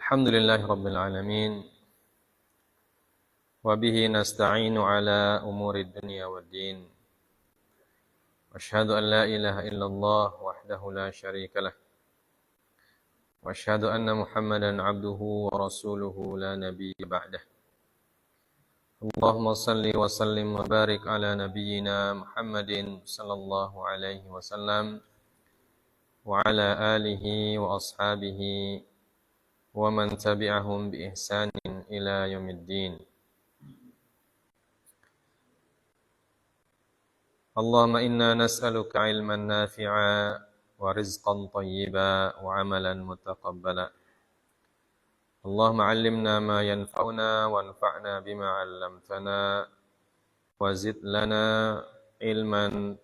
Alhamdulillahi Rabbil Alamin. Wabihi nasta'inu ala umuri dunia wa din. Ashhadu an la ilaha illallah wahdahu la syarika lah. Wa ashhadu anna Muhammadan abduhu wa rasuluhu la nabiyya ba'dah. Allahumma salli wa sallim wa barik ala nabiyyina Muhammadin sallallahu alaihi wasallam wa ala alihi wa ashabihi wa man tabi'ahum bi ihsanin ila yaumiddin. Allahumma inna nas'aluka ilman nafi'a wa rizqan tayyiba wa amalan mutaqabbala. Allahumma 'allimna ma yanfa'una wanfa'na bima 'allamtana wa zid lana ilman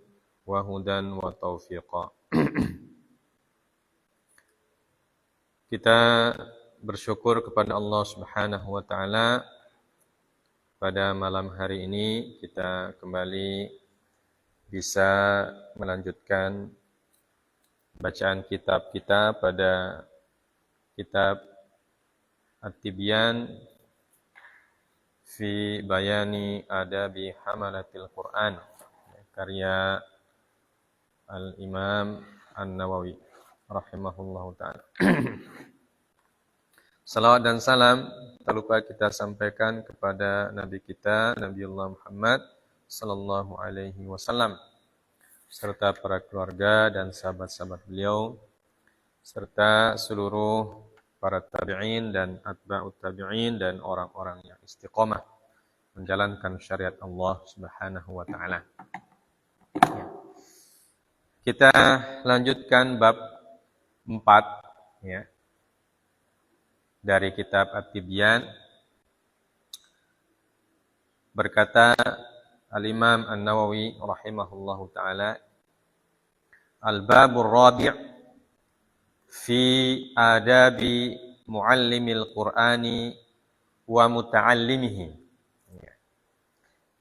wa hudan wa taufiqa. Kita bersyukur kepada Allah Subhanahu wa taala. Pada malam hari ini kita kembali bisa melanjutkan bacaan kitab kita pada kitab At-Tibyan fi Bayani Adabi Hamalatil Quran, karya Al-Imam An-Nawawi rahimahullahu ta'ala. Salawat dan salam tak lupa kita sampaikan kepada Nabi kita, Nabiullah Muhammad sallallahu alaihi wasallam, serta para keluarga dan sahabat-sahabat beliau, serta seluruh para tabi'in dan atba'ut tabi'in dan orang-orang yang istiqomah menjalankan syariat Allah Subhanahu wa taala. Kita lanjutkan bab 4 ya, dari kitab At-Tibyan. Berkata Al-Imam An-Nawawi rahimahullahu ta'ala, Al-Babur Rabi' fi adabi muallimil Qur'ani wa muta'allimihi.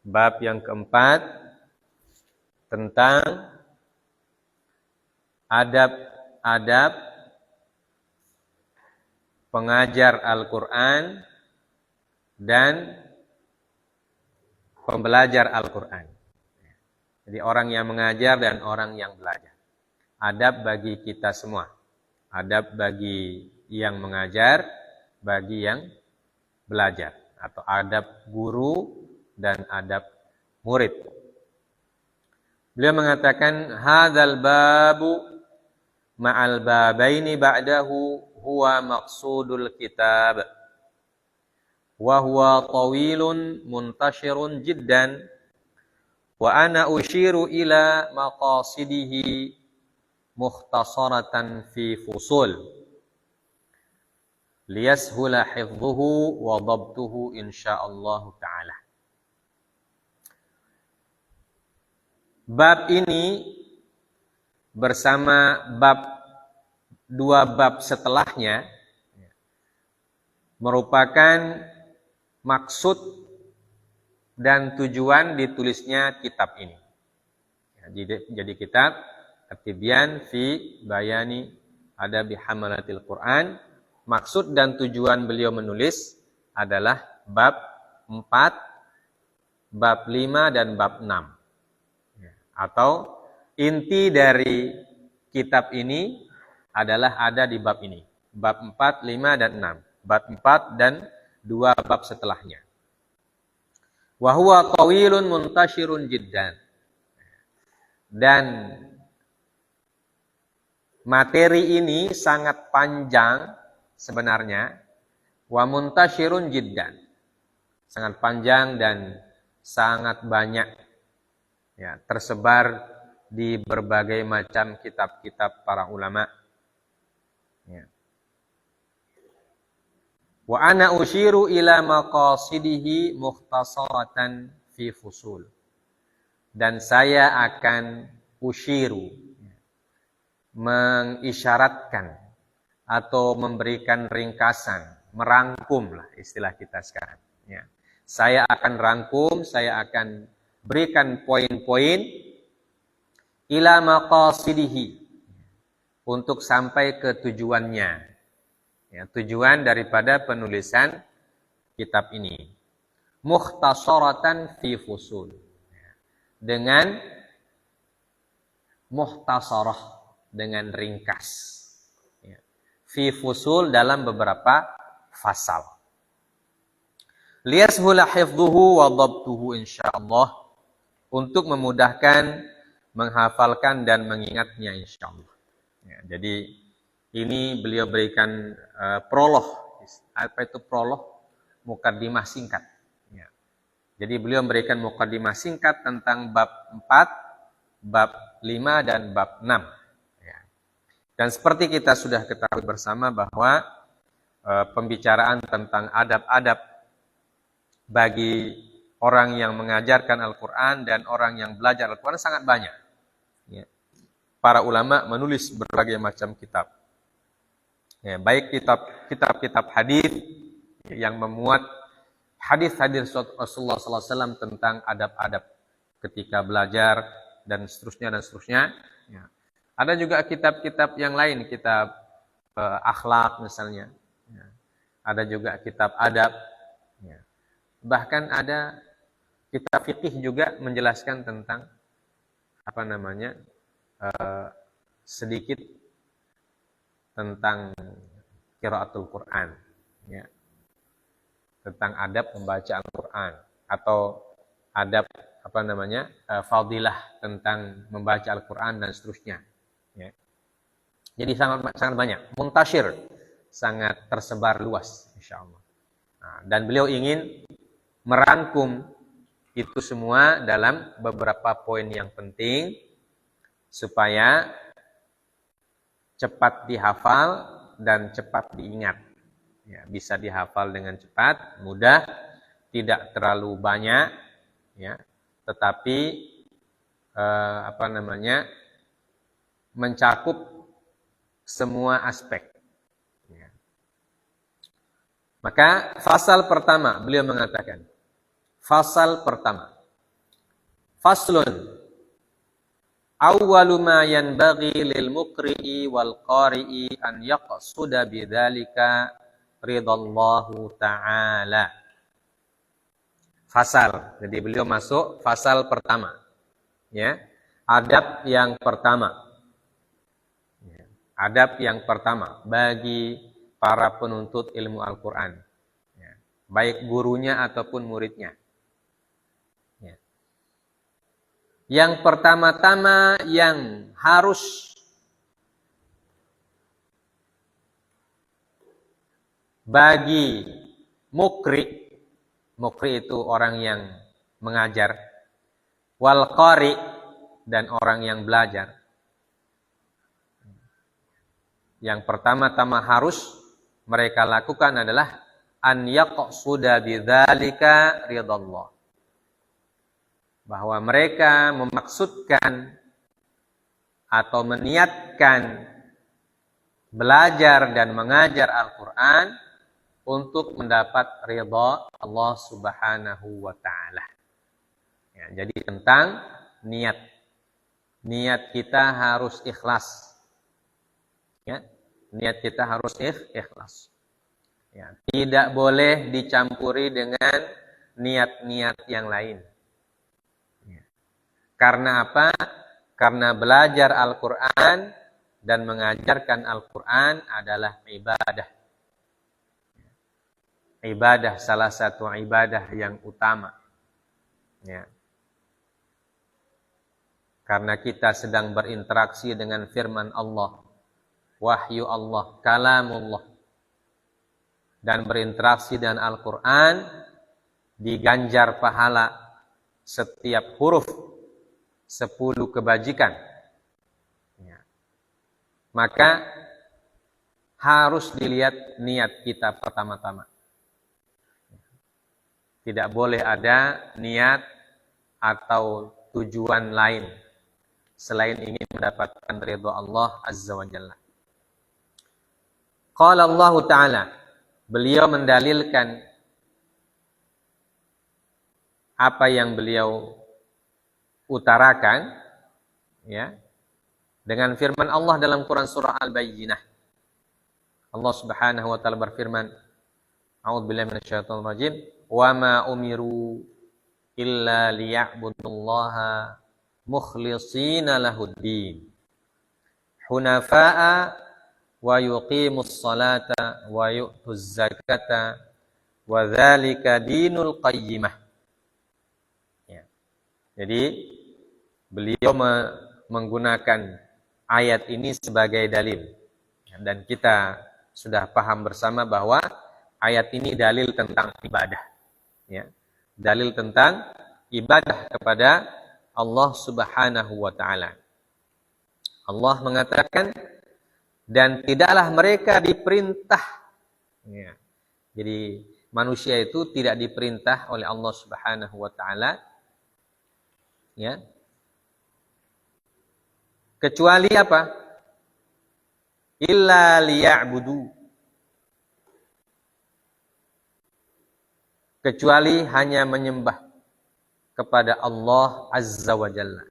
Bab yang keempat tentang adab-adab pengajar Al-Quran dan pembelajar Al-Quran. Jadi orang yang mengajar dan orang yang belajar. Adab bagi kita semua. Adab bagi yang mengajar, bagi yang belajar. Atau adab guru dan adab murid. Beliau mengatakan, Hadzal babu ma'al babaini ba'dahu huwa maqsudul kitab. Wa huwa tawilun muntashirun jiddan. Wa ana ushiru ila maqasidihi mukhtasaratan fi fusul liyashula hifdhuhu wa dhabtuhu insyaallah ta'ala. Bab ini bersama dua bab setelahnya merupakan maksud dan tujuan ditulisnya kitab ini. Jadi kitab At-Tibyan fi Bayani Adabi Hamalatil Quran, maksud dan tujuan beliau menulis adalah bab 4, bab 5 dan bab 6. Atau inti dari kitab ini adalah ada di bab ini. Bab 4, 5 dan 6. Bab 4 dan 2 bab setelahnya. Wa huwa tawilun muntashirun jiddan. Dan materi ini sangat panjang sebenarnya. Wa muntashirun jiddan. Sangat panjang dan sangat banyak. Ya, tersebar di berbagai macam kitab-kitab para ulama. Ya. Wa ana ushiru ila maqasidihi mukhtasaratan fi fusul. Dan saya akan ushiru, mengisyaratkan atau memberikan ringkasan, merangkum lah istilah kita sekarang. Ya. Saya akan rangkum, saya akan berikan poin-poin ila maqasidihi, untuk sampai ke tujuannya. Ya, tujuan daripada penulisan kitab ini. Mukhtasaratan fi fusul. Dengan mukhtasarah, dengan ringkas. Ya. Fi fusul dalam beberapa fasal. Liyashula hifdhuhu wa dhabtuhu insyaallah, untuk memudahkan menghafalkan dan mengingatnya insyaallah. Ya, jadi ini beliau berikan prolog. Apa itu prolog? Mukaddimah singkat. Ya. Jadi beliau memberikan mukaddimah singkat tentang bab 4, bab 5 dan bab 6. Ya. Dan seperti kita sudah ketahui bersama bahwa pembicaraan tentang adab-adab bagi orang yang mengajarkan Al-Quran dan orang yang belajar Al-Quran sangat banyak. Ya. Para ulama menulis berbagai macam kitab. Ya, baik kitab-kitab hadis yang memuat hadis-hadis Rasulullah SAW tentang adab-adab ketika belajar dan seterusnya dan seterusnya. Ya. Ada juga kitab-kitab yang lain, kitab akhlak misalnya. Ya. Ada juga kitab adab. Ya. Bahkan ada kitab fikih juga menjelaskan tentang sedikit tentang qiraatul Quran, ya. Tentang adab membaca Al-Quran atau adab fadilah tentang membaca Al-Quran dan seterusnya. Ya. Jadi sangat banyak, muntasyir, sangat tersebar luas, insyaallah. Nah, dan beliau ingin merangkum itu semua dalam beberapa poin yang penting supaya cepat dihafal dan cepat diingat. Ya, bisa dihafal dengan cepat, mudah, tidak terlalu banyak, ya, tetapi mencakup semua aspek. Ya. Maka fasal pertama beliau mengatakan, fasal pertama, faslun awwalu ma yanbaghi lil muqri'i wal qari'i an yaqsuda bidzalika ridallahu ta'ala. Fasal. Jadi beliau masuk fasal pertama. Ya. Adab yang pertama. Ya. Adab yang pertama bagi para penuntut ilmu Al-Qur'an. Ya. Baik gurunya ataupun muridnya. Ya. Yang pertama-tama yang harus bagi mukri itu orang yang mengajar, wal qari dan orang yang belajar. Yang pertama-tama harus mereka lakukan adalah an yaqsuda bidzalika ridallah. Bahwa mereka memaksudkan atau meniatkan belajar dan mengajar Al-Quran untuk mendapat ridha Allah Subhanahu wa ta'ala. Ya, jadi tentang niat. Niat kita harus ikhlas. Ya, niat kita harus ikhlas. Ya, tidak boleh dicampuri dengan niat-niat yang lain. Ya. Karena apa? Karena belajar Al-Quran dan mengajarkan Al-Quran adalah ibadah. Ibadah, salah satu ibadah yang utama. Ya. Karena kita sedang berinteraksi dengan firman Allah, wahyu Allah, kalamullah. Dan berinteraksi dengan Al-Quran, diganjar pahala setiap huruf 10 kebajikan. Ya. Maka harus dilihat niat kita pertama-tama. Tidak boleh ada niat atau tujuan lain selain ingin mendapatkan ridha Allah Azza wa Jalla. Qala Allah Ta'ala, beliau mendalilkan apa yang beliau utarakan, ya, dengan firman Allah dalam Quran surah Al-Bayyinah. Allah Subhanahu wa taala berfirman, A'udzubillahi minasyaitonir rajim, "Wa ma umiru illa liya'budullaha mukhlishina lahuddin, hunafa'a wa yuqimus salata wa yu'tuz zakata wa dzalika dinul qayyimah." Ya. Jadi beliau menggunakan ayat ini sebagai dalil. Dan kita sudah paham bersama bahwa ayat ini dalil tentang ibadah. Ya. Dalil tentang ibadah kepada Allah Subhanahu wa taala. Allah mengatakan, dan tidaklah mereka diperintah. Ya. Jadi manusia itu tidak diperintah oleh Allah Subhanahu wa taala, ya, kecuali apa? Illa liya'budu. Kecuali hanya menyembah kepada Allah Azza wa Jalla.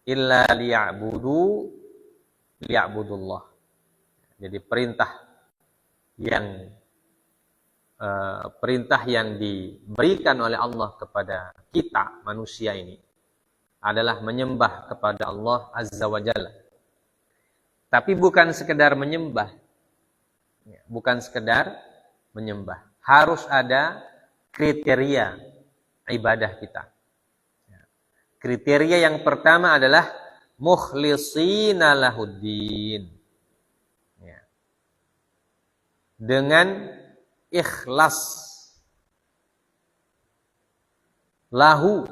Illa liya'budullah. Jadi perintah yang diberikan oleh Allah kepada kita manusia ini adalah menyembah kepada Allah Azza wa Jalla. Tapi bukan sekedar menyembah. Bukan sekedar menyembah. Harus ada kriteria ibadah kita. Kriteria yang pertama adalah mukhlishina lahuddin. Dengan ikhlas. Lahu.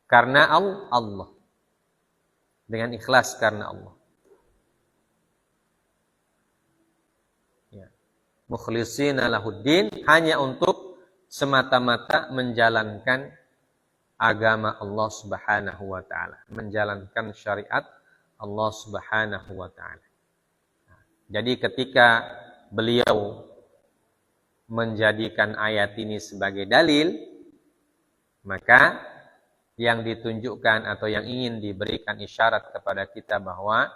Karena Allah. Dengan ikhlas karena Allah. Ya. Mukhlishina lahuddin, hanya untuk semata-mata menjalankan agama Allah Subhanahu wa taala, menjalankan syariat Allah Subhanahu wa taala. Jadi ketika beliau menjadikan ayat ini sebagai dalil, maka yang ditunjukkan atau yang ingin diberikan isyarat kepada kita bahwa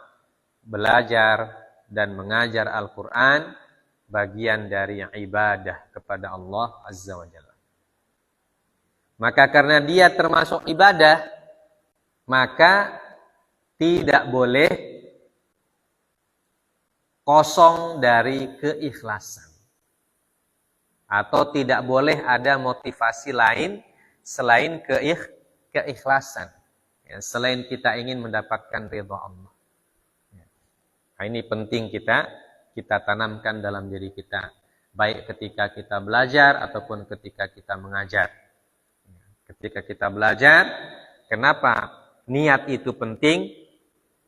belajar dan mengajar Al-Quran bagian dari ibadah kepada Allah Azza wa Jalla. Maka karena dia termasuk ibadah, maka tidak boleh kosong dari keikhlasan. Atau tidak boleh ada motivasi lain selain keikhlasan. Ya, selain kita ingin mendapatkan ridha Allah. Ya. Nah, ini penting kita tanamkan dalam diri kita. Baik ketika kita belajar ataupun ketika kita mengajar. Ya. Ketika kita belajar, kenapa niat itu penting?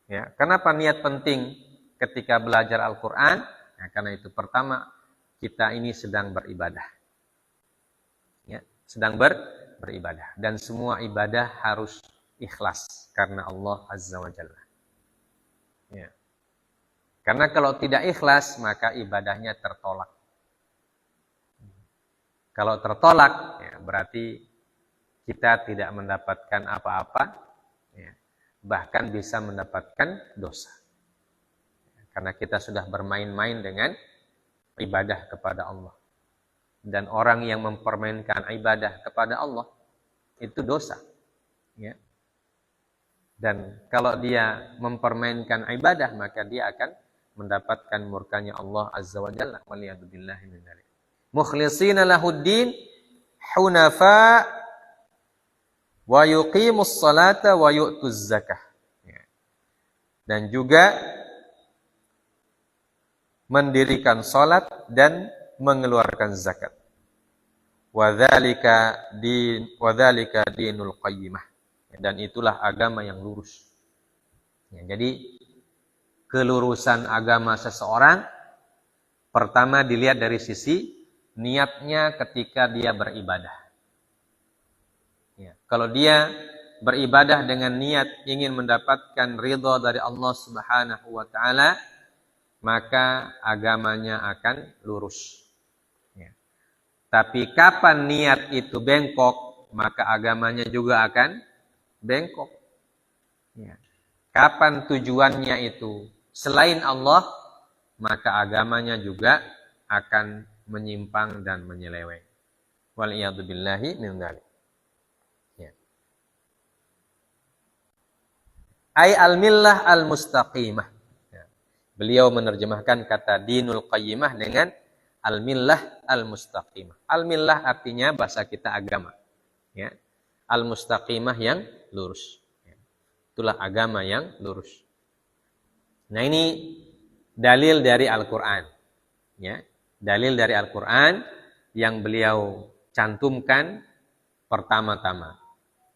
Ya, kenapa niat penting ketika belajar Al-Quran? Ya, karena itu pertama, kita ini sedang beribadah. Ya, sedang beribadah. Dan semua ibadah harus ikhlas karena Allah Azza wa Jalla. Ya. Karena kalau tidak ikhlas, maka ibadahnya tertolak. Kalau tertolak, ya, berarti kita tidak mendapatkan apa-apa, ya, bahkan bisa mendapatkan dosa. Karena kita sudah bermain-main dengan ibadah kepada Allah. Dan orang yang mempermainkan ibadah kepada Allah itu dosa. Ya. Dan kalau dia mempermainkan ibadah, maka dia akan mendapatkan murkanya Allah Azza wa Jalla. Waliyadzubillahi min dzalik. Mukhlishina lahuddin hunafa wa yuqimus salata wa yu'tuz zakah. Ya. Dan juga mendirikan salat dan mengeluarkan zakat. Wadzalika dinul qayyimah. Dan itulah agama yang lurus. Ya, jadi kelurusan agama seseorang pertama dilihat dari sisi niatnya ketika dia beribadah. Ya, kalau dia beribadah dengan niat ingin mendapatkan ridha dari Allah Subhanahu wa taala, maka agamanya akan lurus. Tapi kapan niat itu bengkok, maka agamanya juga akan bengkok. Ya. Kapan tujuannya itu selain Allah, maka agamanya juga akan menyimpang dan menyeleweng. Wal'iyadzubillahi min dzalik. Ya. Ai al-millah al-mustaqimah. Ya. Beliau menerjemahkan kata dinul qayyimah dengan al-millah al-mustaqimah. Al-millah artinya bahasa kita agama. Ya. Al-mustaqimah yang lurus. Ya. Itulah agama yang lurus. Nah, ini dalil dari Al-Qur'an. Ya. Dalil dari Al-Qur'an yang beliau cantumkan pertama-tama.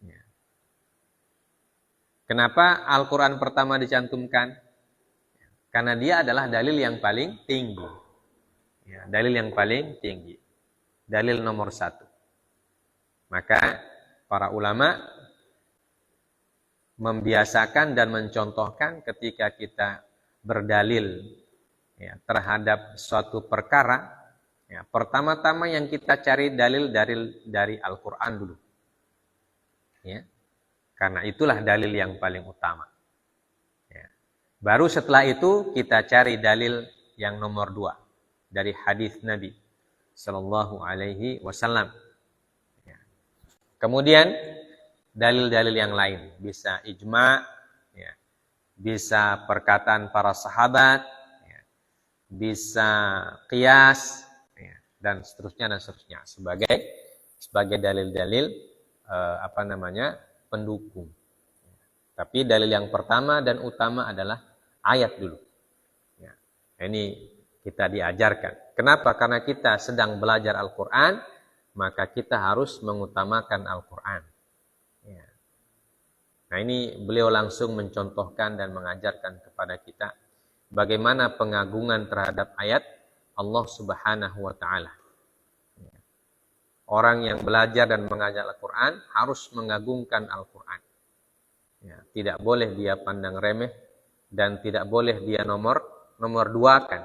Ya. Kenapa Al-Quran pertama dicantumkan? Karena dia adalah dalil yang paling tinggi. Ya, dalil yang paling tinggi. Dalil nomor 1. Maka para ulama membiasakan dan mencontohkan ketika kita berdalil ya, terhadap suatu perkara. Ya, pertama-tama yang kita cari dalil dari Al-Quran dulu. Ya. Karena itulah dalil yang paling utama. Ya. Baru setelah itu kita cari dalil yang nomor 2 dari hadis Nabi Sallallahu Alaihi Wasallam. Ya. Kemudian dalil-dalil yang lain, bisa ijma, ya. Bisa perkataan para sahabat, ya. Bisa qiyas, dan seterusnya sebagai dalil-dalil pendukung. Tapi dalil yang pertama dan utama adalah ayat dulu. Ya. Ini kita diajarkan. Kenapa? Karena kita sedang belajar Al-Quran, maka kita harus mengutamakan Al-Quran. Ya. Nah, ini beliau langsung mencontohkan dan mengajarkan kepada kita bagaimana pengagungan terhadap ayat Allah Subhanahu wa Ta'ala. Orang yang belajar dan mengajar Al-Quran harus mengagungkan Al-Quran. Ya, tidak boleh dia pandang remeh dan tidak boleh dia nomor 2-kan.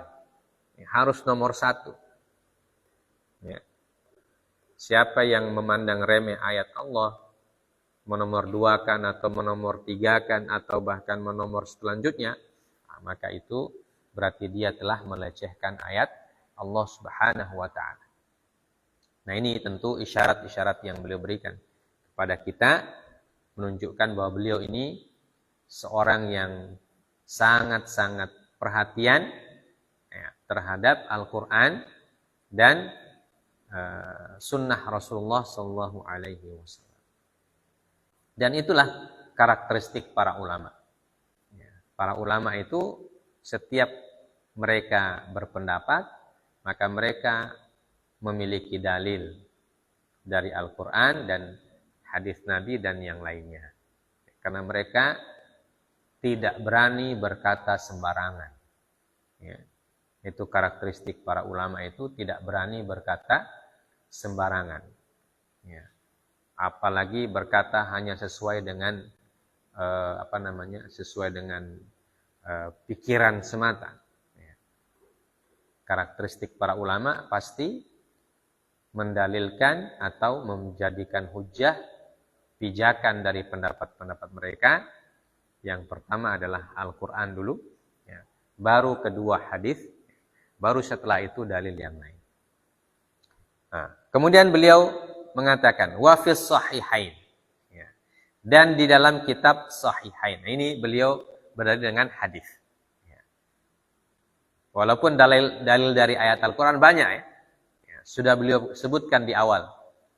Ya, harus nomor 1. Ya. Siapa yang memandang remeh ayat Allah, menomor 2-kan atau menomor 3-kan atau bahkan menomor selanjutnya, maka itu berarti dia telah melecehkan ayat Allah Subhanahu wa Ta'ala. Nah, ini tentu isyarat-isyarat yang beliau berikan kepada kita, menunjukkan bahwa beliau ini seorang yang sangat-sangat perhatian ya, terhadap Al-Quran dan sunnah Rasulullah Sallallahu Alaihi Wasallam. Dan itulah karakteristik para ulama. Ya, para ulama itu setiap mereka berpendapat, maka mereka memiliki dalil dari Al-Quran dan hadis Nabi dan yang lainnya. Karena mereka tidak berani berkata sembarangan. Ya. Itu karakteristik para ulama itu, tidak berani berkata sembarangan. Ya. Apalagi berkata hanya sesuai dengan sesuai dengan pikiran semata. Ya. Karakteristik para ulama pasti mendalilkan atau menjadikan hujjah pijakan dari pendapat-pendapat mereka. Yang pertama adalah Al-Quran dulu, ya. Baru kedua hadis, baru setelah itu dalil yang lain. Nah, kemudian beliau mengatakan wafis sahihain, ya. Dan di dalam kitab sahihain. Nah, ini beliau berdalil dengan hadis. Ya. Walaupun dalil dari ayat Al-Quran banyak, ya. Sudah beliau sebutkan di awal,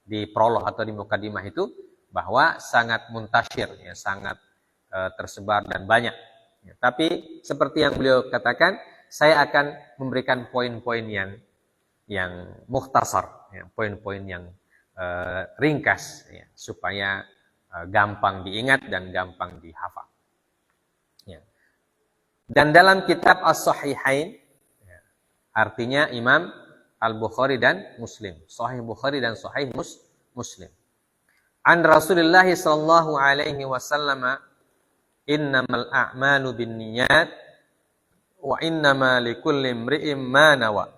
di prolog atau di mukadimah itu, bahwa sangat muntasyir, ya, sangat tersebar dan banyak. Ya, tapi seperti yang beliau katakan, saya akan memberikan poin-poin yang mukhtasar, ya, poin-poin yang ringkas, ya, supaya gampang diingat dan gampang dihafal. Ya. Dan dalam kitab As-Sahihain, ya, artinya Imam Al-Bukhari dan Muslim. Sahih Bukhari dan Sahih Muslim. An Rasulullah sallallahu alaihi wasallam, innamal a'malu binniyat wa innama likulli imri'in ma nawa.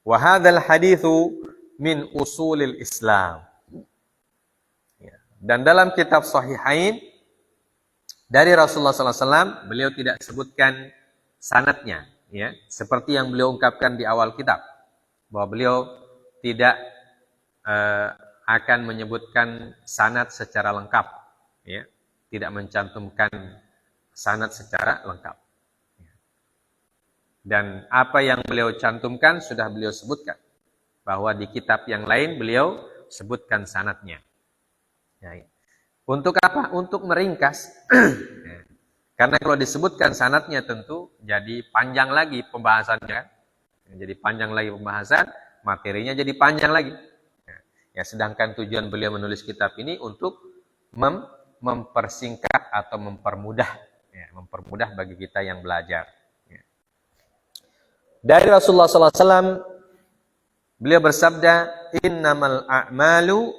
Wa hadzal haditsu min usulil Islam. Ya. Dan dalam kitab Sahihain Dari Rasulullah SAW, beliau tidak sebutkan sanadnya, ya, seperti yang beliau ungkapkan di awal kitab, bahwa beliau tidak akan menyebutkan sanad secara lengkap, ya, tidak mencantumkan sanad secara lengkap. Dan apa yang beliau cantumkan sudah beliau sebutkan, bahwa di kitab yang lain beliau sebutkan sanadnya. Ya. Untuk apa? Untuk meringkas. Karena kalau disebutkan sanadnya tentu jadi panjang lagi pembahasannya. Jadi panjang lagi pembahasan, materinya jadi panjang lagi. Ya, sedangkan tujuan beliau menulis kitab ini untuk mempersingkat atau mempermudah, ya, mempermudah bagi kita yang belajar. Ya. Dari Rasulullah SAW, beliau bersabda, innamal a'malu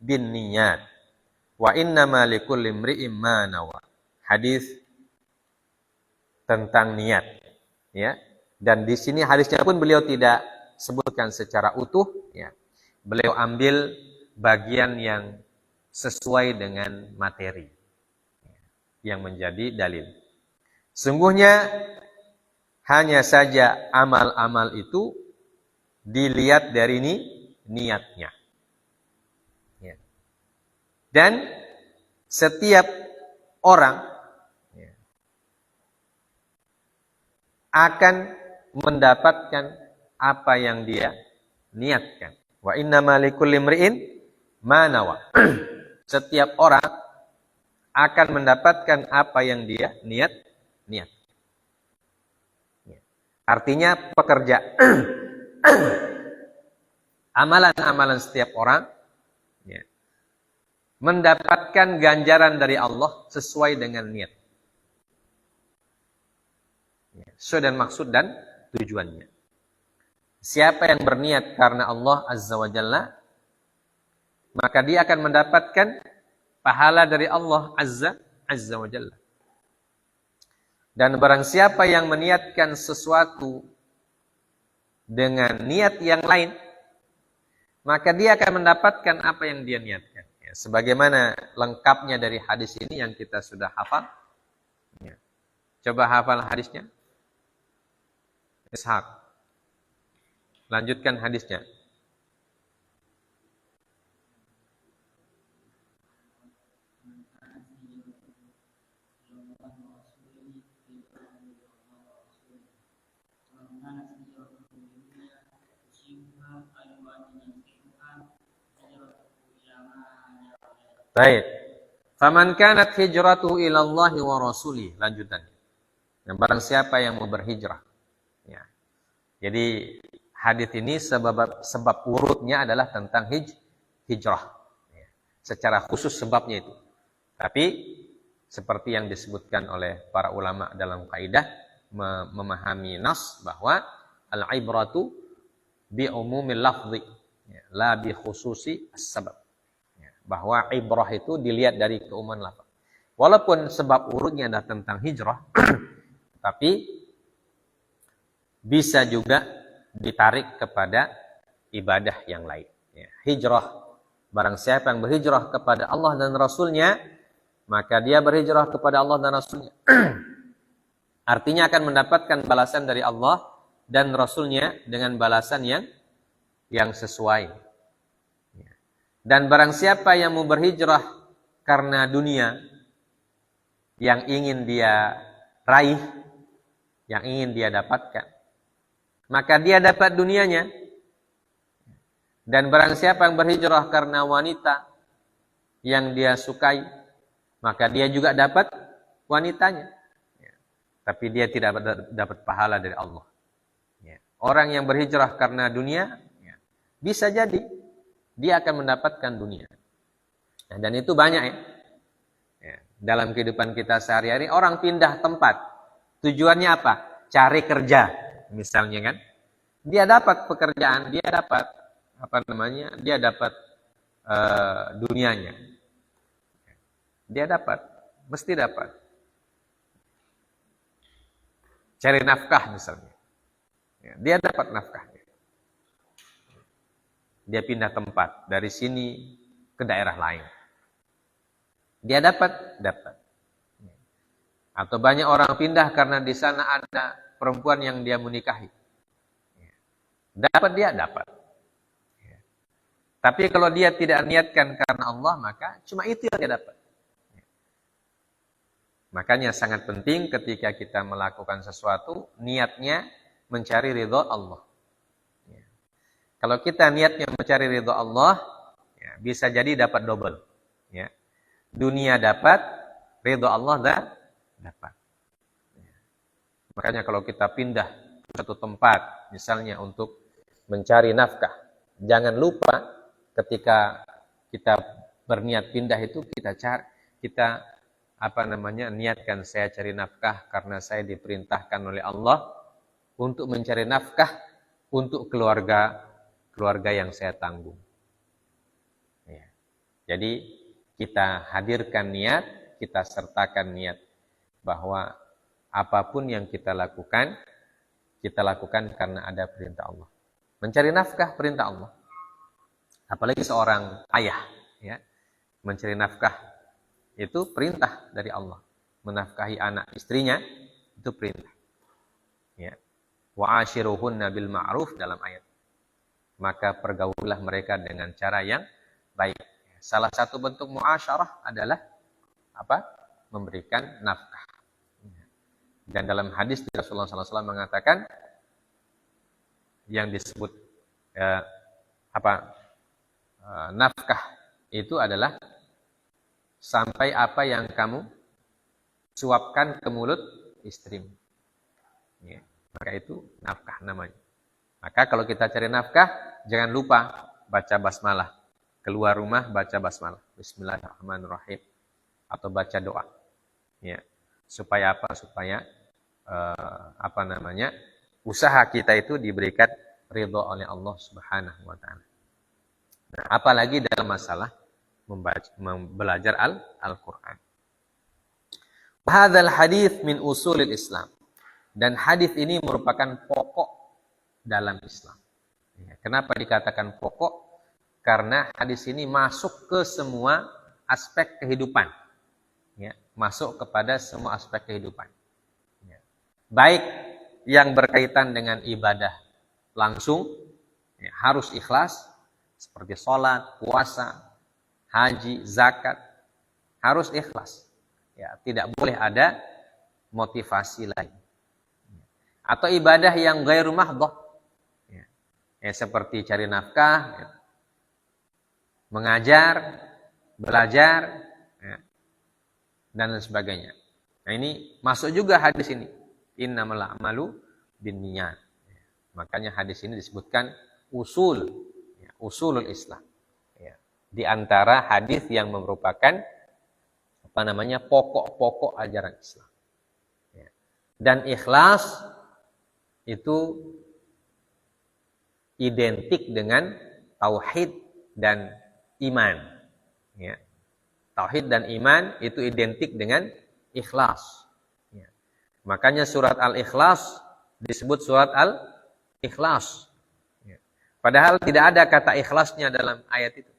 binniyat wa innamal likulli imri'in ma nawa. Hadis tentang niat, ya. Dan di sini hadisnya pun beliau tidak sebutkan secara utuh, ya. Beliau ambil bagian yang sesuai dengan materi yang menjadi dalil. Sungguhnya hanya saja amal-amal itu dilihat dari niatnya. Ya. Dan setiap orang, ya, akan mendapatkan apa yang dia niatkan. Wa innama likulli imri'in ma nawa. Setiap orang akan mendapatkan apa yang dia niat. Artinya pekerja. Amalan-amalan setiap orang, ya, mendapatkan ganjaran dari Allah sesuai dengan niat. Ya, sesuai dengan maksud dan tujuannya. Siapa yang berniat karena Allah Azza wa Jalla, maka dia akan mendapatkan pahala dari Allah Azza wa Jalla. Dan barang siapa yang meniatkan sesuatu dengan niat yang lain, maka dia akan mendapatkan apa yang dia niatkan. Ya, sebagaimana lengkapnya dari hadis ini yang kita sudah hafal. Ya. Coba hafal hadisnya. Ishaq. Lanjutkan hadisnya. Baik. Faman kanat hijratuhu ila Allah wa rasulih. Lanjutannya. Nah, barang siapa yang mau berhijrah. Ya. Jadi hadis ini sebab urutnya adalah tentang hijrah. Ya. Secara khusus sebabnya itu. Tapi seperti yang disebutkan oleh para ulama dalam kaidah memahami nas bahwa al-ibratu bi umumil lafzi, ya, la bi khususi as-sabab. Bahwa ibrah itu dilihat dari keumuman lafaz. Walaupun sebab urutnya adalah tentang hijrah, tapi bisa juga ditarik kepada ibadah yang lain. Ya, hijrah, barang siapa yang berhijrah kepada Allah dan Rasulnya, maka dia berhijrah kepada Allah dan Rasulnya. Artinya akan mendapatkan balasan dari Allah dan Rasulnya dengan balasan yang sesuai. Dan barang siapa yang mau berhijrah karena dunia yang ingin dia raih, yang ingin dia dapatkan, maka dia dapat dunianya. Dan barang siapa yang berhijrah karena wanita yang dia sukai, maka dia juga dapat wanitanya. Tapi dia tidak dapat pahala dari Allah. Orang yang berhijrah karena dunia, bisa jadi dia akan mendapatkan dunia. Nah, dan itu banyak, ya. Dalam kehidupan kita sehari-hari, orang pindah tempat. Tujuannya apa? Cari kerja, misalnya kan. Dia dapat pekerjaan, dia dapat dia dapat dunianya. Dia dapat, mesti dapat. Cari nafkah misalnya. Dia dapat nafkah. Dia pindah tempat dari sini ke daerah lain. Dia dapat. Atau banyak orang pindah karena di sana ada perempuan yang dia menikahi. Dapat dia, dapat. Tapi kalau dia tidak niatkan karena Allah, maka cuma itu yang dia dapat. Makanya sangat penting ketika kita melakukan sesuatu, niatnya mencari ridho Allah. Kalau kita niatnya mencari ridho Allah, bisa jadi dapat double. Dunia dapat, ridho Allah dapat. Makanya kalau kita pindah ke satu tempat, misalnya untuk mencari nafkah, jangan lupa ketika kita berniat pindah itu kita niatkan saya cari nafkah karena saya diperintahkan oleh Allah untuk mencari nafkah untuk keluarga yang saya tanggung. Jadi kita hadirkan niat, kita sertakan niat bahwa apapun yang kita lakukan karena ada perintah Allah. Mencari nafkah perintah Allah. Apalagi seorang ayah, mencari nafkah itu perintah dari Allah. Menafkahi anak istrinya itu perintah. Wa ashiruhunna bil ma'ruf dalam ayat. Maka pergaulilah mereka dengan cara yang baik. Salah satu bentuk muasyarah adalah memberikan nafkah. Dan dalam hadis Rasulullah SAW mengatakan yang disebut nafkah itu adalah sampai apa yang kamu suapkan ke mulut istrimu. Maka itu nafkah namanya. Maka kalau kita cari nafkah, jangan lupa baca basmalah. Keluar rumah baca basmalah. Bismillahirrahmanirrahim. Atau baca doa. Supaya apa? Supaya usaha kita itu diberikan ridho oleh Allah Subhanahu wa taala. Nah, apalagi dalam masalah belajar Al-Qur'an. Hadzal hadits min usulil Islam. Dan hadis ini merupakan pokok dalam Islam. Kenapa dikatakan pokok? Karena hadis ini masuk ke semua aspek kehidupan. Masuk kepada semua aspek kehidupan. Baik yang berkaitan dengan ibadah langsung, harus ikhlas, seperti sholat, puasa, haji, zakat, harus ikhlas. Tidak boleh ada motivasi lain. Atau ibadah yang ghairu mahdhah, seperti cari nafkah, mengajar, belajar, dan lain sebagainya. Nah ini masuk juga hadis ini. Innamal a'malu binniyat. Makanya hadis ini disebutkan usulul Islam. Di antara hadis yang merupakan pokok-pokok ajaran Islam. Dan ikhlas itu identik dengan tauhid dan iman. Tauhid dan iman itu identik dengan ikhlas. Makanya surat Al-Ikhlas disebut surat Al-Ikhlas. Padahal tidak ada kata ikhlasnya dalam ayat itu.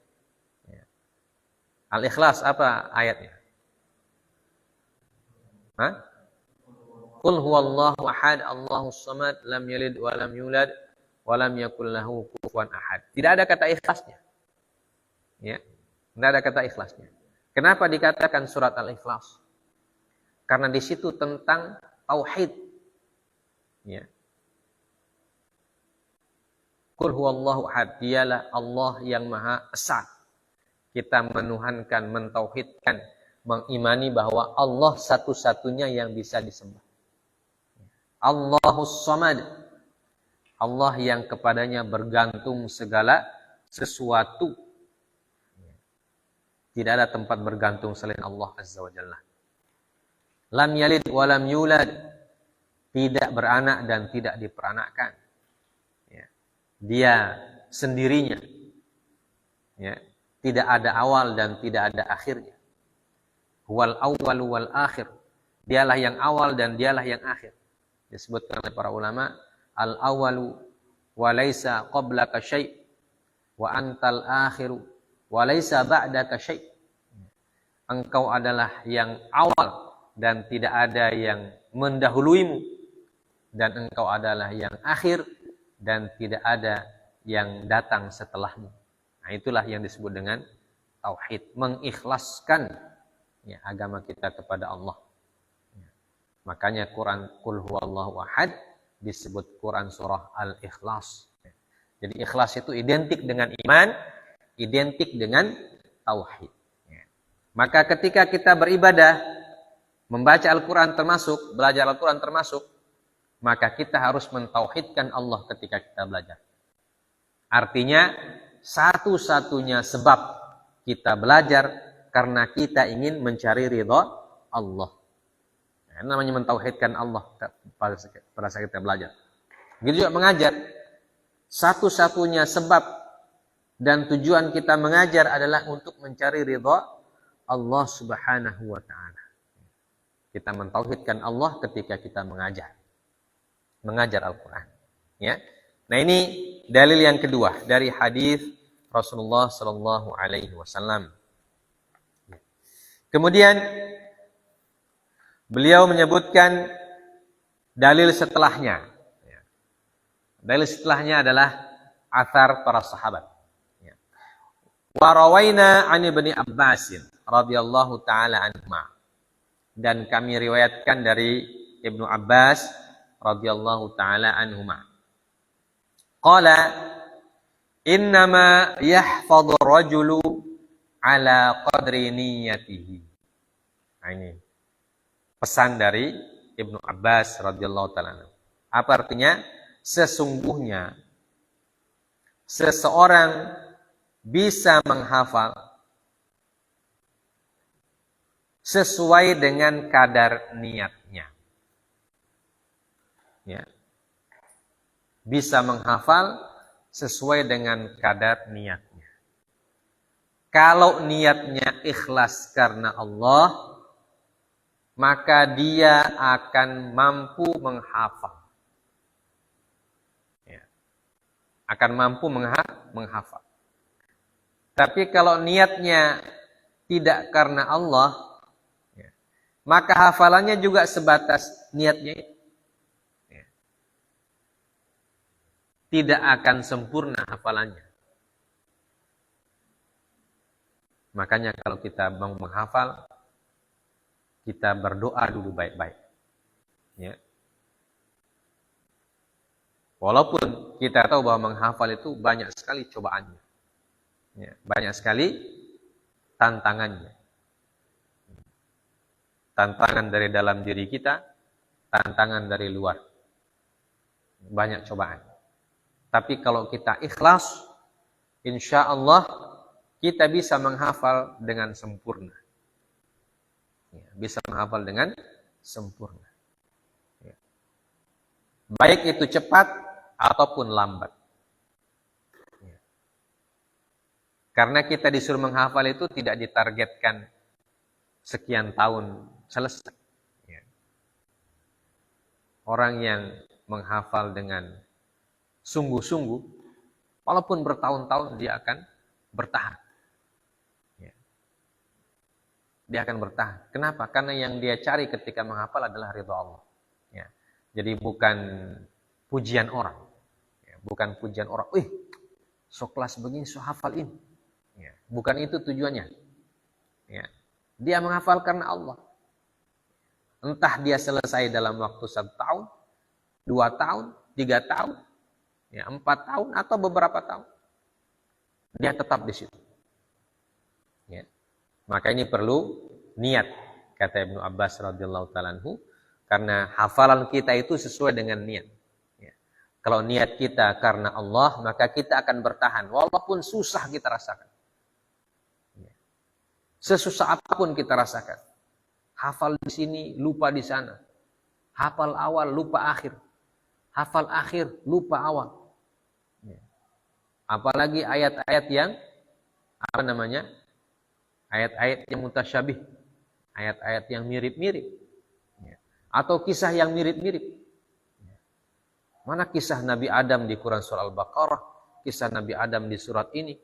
Al-Ikhlas apa ayatnya? Qul huwallahu ahad, Allahus samad, lam yalid wa lam yulad wa lam yakul lahu kufuwan ahad. Tidak ada kata ikhlasnya. Tidak ada kata ikhlasnya. Kenapa dikatakan surat Al-Ikhlas? Karena di situ tentang tauhid. Qul huwallahu ahad, dialah Allah yang Maha Esa. Kita menuhankan, mentauhidkan, mengimani bahwa Allah satu-satunya yang bisa disembah. Allahus samad, Allah yang kepadanya bergantung segala sesuatu. Tidak ada tempat bergantung selain Allah Azza wa Jalla. Lam yalid wa lam yulad, tidak beranak dan tidak diperanakkan. Dia sendirinya. Tidak ada awal dan tidak ada akhirnya. Huwal awwal wal akhir. Dialah yang awal dan dialah yang akhir. Disebutkan oleh para ulama, al-awwalu wa laisa qablaka syai' wa antal akhiru wa laisa ba'daka syai'. Engkau adalah yang awal dan tidak ada yang mendahuluimu, dan engkau adalah yang akhir dan tidak ada yang datang setelahmu. Nah, itulah yang disebut dengan tauhid, mengikhlaskan ya, agama kita kepada Allah. Makanya Quran Qul huwallahu ahad disebut Quran surah Al-Ikhlas. Jadi ikhlas itu identik dengan iman, identik dengan tauhid. Maka ketika kita beribadah, membaca Al-Quran termasuk, belajar Al-Quran termasuk, maka kita harus mentauhidkan Allah ketika kita belajar. Artinya, satu-satunya sebab kita belajar karena kita ingin mencari ridha Allah. Nah, namanya mentauhidkan Allah pada saat kita belajar. Begitu juga mengajar. Satu-satunya sebab dan tujuan kita mengajar adalah untuk mencari ridha Allah Subhanahu wa ta'ala. Kita mentauhidkan Allah ketika kita mengajar Al-Quran. Ya. Nah, ini dalil yang kedua dari hadis Rasulullah sallallahu alaihi wasallam. Kemudian beliau menyebutkan dalil setelahnya. Dalil setelahnya adalah athar para sahabat. Wa rawaina 'an Ibnu Abbas radhiyallahu taala anhuma. Dan kami riwayatkan dari Ibnu Abbas radhiyallahu taala anhuma. Qala innama yahfadhu rajulu ala qadri niyyatihi. Nah, ini pesan dari Ibnu Abbas radhiyallahu taala. Apa artinya? Sesungguhnya seseorang bisa menghafal sesuai dengan kadar niatnya. Ya. Bisa menghafal sesuai dengan kadar niatnya. Kalau niatnya ikhlas karena Allah, maka dia akan mampu menghafal. Ya. Akan mampu menghafal. Tapi kalau niatnya tidak karena Allah, ya, maka hafalannya juga sebatas niatnya itu. Ya. Tidak akan sempurna hafalannya. Makanya kalau kita mau menghafal, kita berdoa dulu baik-baik. Ya. Walaupun kita tahu bahwa menghafal itu banyak sekali cobaannya. Ya, banyak sekali tantangannya. Tantangan dari dalam diri kita, tantangan dari luar. Banyak cobaan. Tapi kalau kita ikhlas, insya Allah kita bisa menghafal dengan sempurna. Ya, bisa menghafal dengan sempurna. Ya. Baik itu cepat ataupun lambat. Karena kita disuruh menghafal itu tidak ditargetkan sekian tahun selesai. Ya. Orang yang menghafal dengan sungguh-sungguh, walaupun bertahun-tahun dia akan bertahan. Ya. Dia akan bertahan. Kenapa? Karena yang dia cari ketika menghafal adalah ridha Allah. Ya. Jadi bukan pujian orang. Ya. Bukan pujian orang. So kelas begini, so hafal ini. Ya, bukan itu tujuannya. Ya. Dia menghafal karena Allah. Entah dia selesai dalam waktu 1 tahun, 2 tahun, 3 tahun, ya, 4 tahun, atau beberapa tahun. Dia tetap di situ. Ya. Maka ini perlu niat, kata Ibnu Abbas radhiyallahu ta'ala anhu, karena hafalan kita itu sesuai dengan niat. Ya. Kalau niat kita karena Allah, maka kita akan bertahan, walaupun susah kita rasakan. Sesusah apapun kita rasakan. Hafal di sini, lupa di sana. Hafal awal, lupa akhir. Hafal akhir, lupa awal. Apalagi ayat-ayat yang ayat-ayat yang mutasyabih. Ayat-ayat yang mirip-mirip. Atau kisah yang mirip-mirip. Mana kisah Nabi Adam di Quran surah Al-Baqarah, kisah Nabi Adam di surat ini,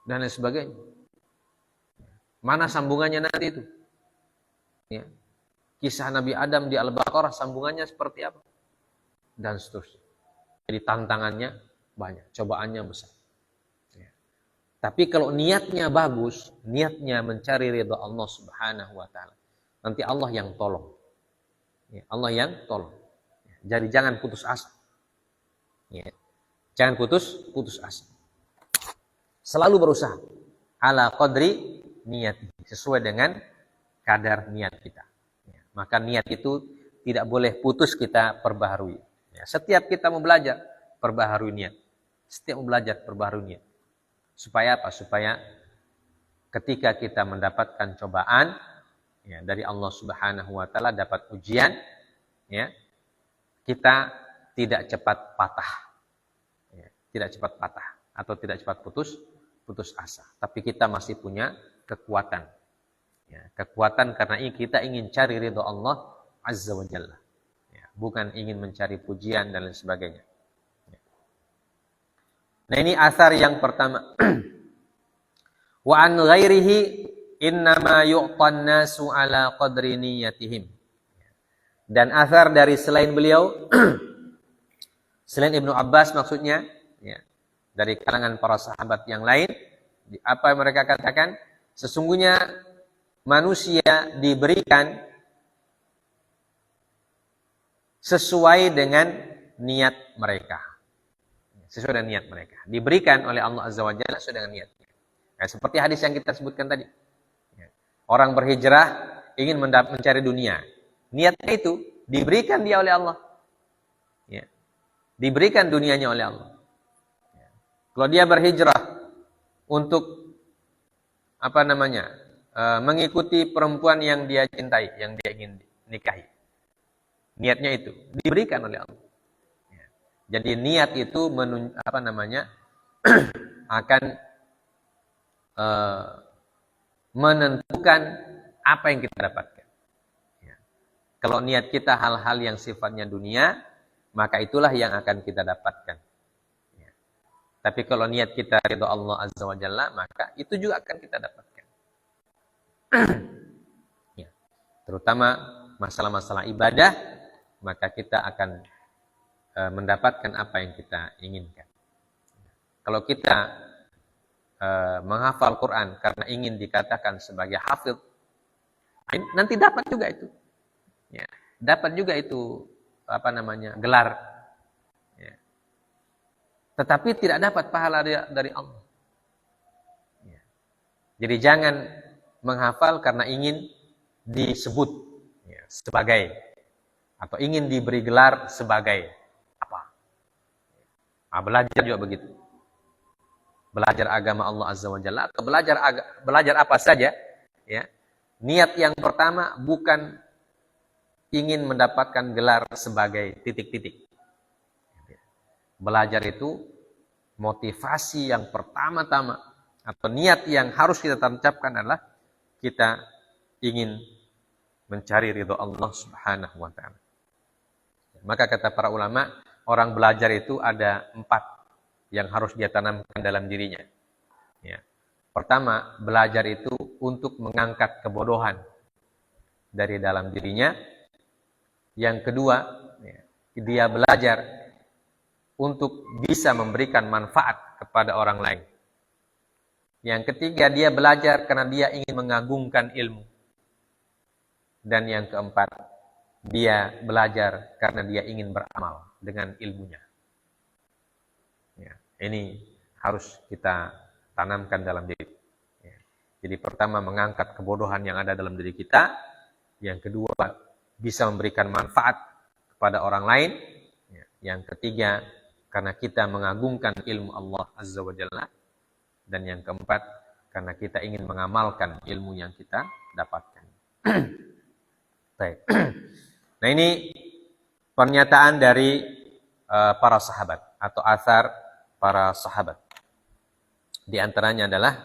dan lain sebagainya. Mana sambungannya nanti itu? Ya. Kisah Nabi Adam di Al-Baqarah sambungannya seperti apa? Dan seterusnya. Jadi tantangannya banyak, cobaannya besar. Ya. Tapi kalau niatnya bagus, niatnya mencari ridha Allah Subhanahu wa taala, nanti Allah yang tolong. Ya, Allah yang tolong. Jadi jangan putus asa. Ya. Jangan putus asa. Selalu berusaha ala qadri niyati, sesuai dengan kadar niat kita. Ya. Maka niat itu tidak boleh putus kita perbaharui. Ya. Setiap kita mau belajar, perbaharui niat. Setiap mau belajar, perbaharui niat. Supaya apa? Supaya ketika kita mendapatkan cobaan ya, dari Allah Subhanahu wa taala, dapat ujian, ya, kita tidak cepat patah. Ya, tidak cepat patah atau tidak cepat putus asa. Tapi kita masih punya kekuatan. Ya, kekuatan karena kita ingin cari ridha Allah Azza wa Jalla. Ya, bukan ingin mencari pujian dan lain sebagainya. Ya. Nah, ini asar yang pertama. Wa an ghairihi innama yu'tan nasu ala qadri niyatihim. Dan asar dari selain beliau, selain Ibnu Abbas maksudnya, ya, dari kalangan para sahabat yang lain, apa yang mereka katakan? Sesungguhnya manusia diberikan sesuai dengan niat mereka. Sesuai dengan niat mereka. Diberikan oleh Allah Azza wa Jalla sesuai dengan niatnya. Nah, seperti hadis yang kita sebutkan tadi. Orang berhijrah ingin mencari dunia. Niatnya itu diberikan dia oleh Allah. Ya. Diberikan dunianya oleh Allah. Ya. Kalau dia berhijrah untuk mengikuti perempuan yang dia cintai, yang dia ingin nikahi. Niatnya itu diberikan oleh Allah. Ya. Jadi niat itu akan menentukan apa yang kita dapatkan. Kalau niat kita hal-hal yang sifatnya dunia, maka itulah yang akan kita dapatkan. Ya. Tapi kalau niat kita ridha Allah Azza wa Jalla, maka itu juga akan kita dapatkan. Ya. Terutama masalah-masalah ibadah, maka kita akan mendapatkan apa yang kita inginkan. Kalau kita menghafal Quran karena ingin dikatakan sebagai hafidh, nanti dapat juga itu. Ya, dapat juga itu gelar. Ya. Tetapi tidak dapat pahala dari Allah. Ya. Jadi jangan menghafal karena ingin disebut ya, sebagai atau ingin diberi gelar sebagai apa. Nah, belajar juga begitu. Belajar agama Allah Azza wa Jalla atau belajar apa saja, ya. Niat yang pertama bukan ingin mendapatkan gelar sebagai titik-titik. Belajar itu motivasi yang pertama-tama atau niat yang harus kita tancapkan adalah kita ingin mencari ridha Allah Subhanahu wa taala. Maka kata para ulama, orang belajar itu ada 4 yang harus dia tanamkan dalam dirinya. Ya. Pertama, belajar itu untuk mengangkat kebodohan dari dalam dirinya. Yang kedua, dia belajar untuk bisa memberikan manfaat kepada orang lain. Yang ketiga, dia belajar karena dia ingin mengagungkan ilmu. Dan yang keempat, dia belajar karena dia ingin beramal dengan ilmunya. Ya, ini harus kita tanamkan dalam diri. Ya. Jadi pertama, mengangkat kebodohan yang ada dalam diri kita. Yang kedua, bisa memberikan manfaat kepada orang lain. Yang ketiga, karena kita mengagungkan ilmu Allah Azza wa Jalla. Dan yang keempat, karena kita ingin mengamalkan ilmu yang kita dapatkan. Baik. Nah, ini pernyataan dari para sahabat atau athar para sahabat. Di antaranya adalah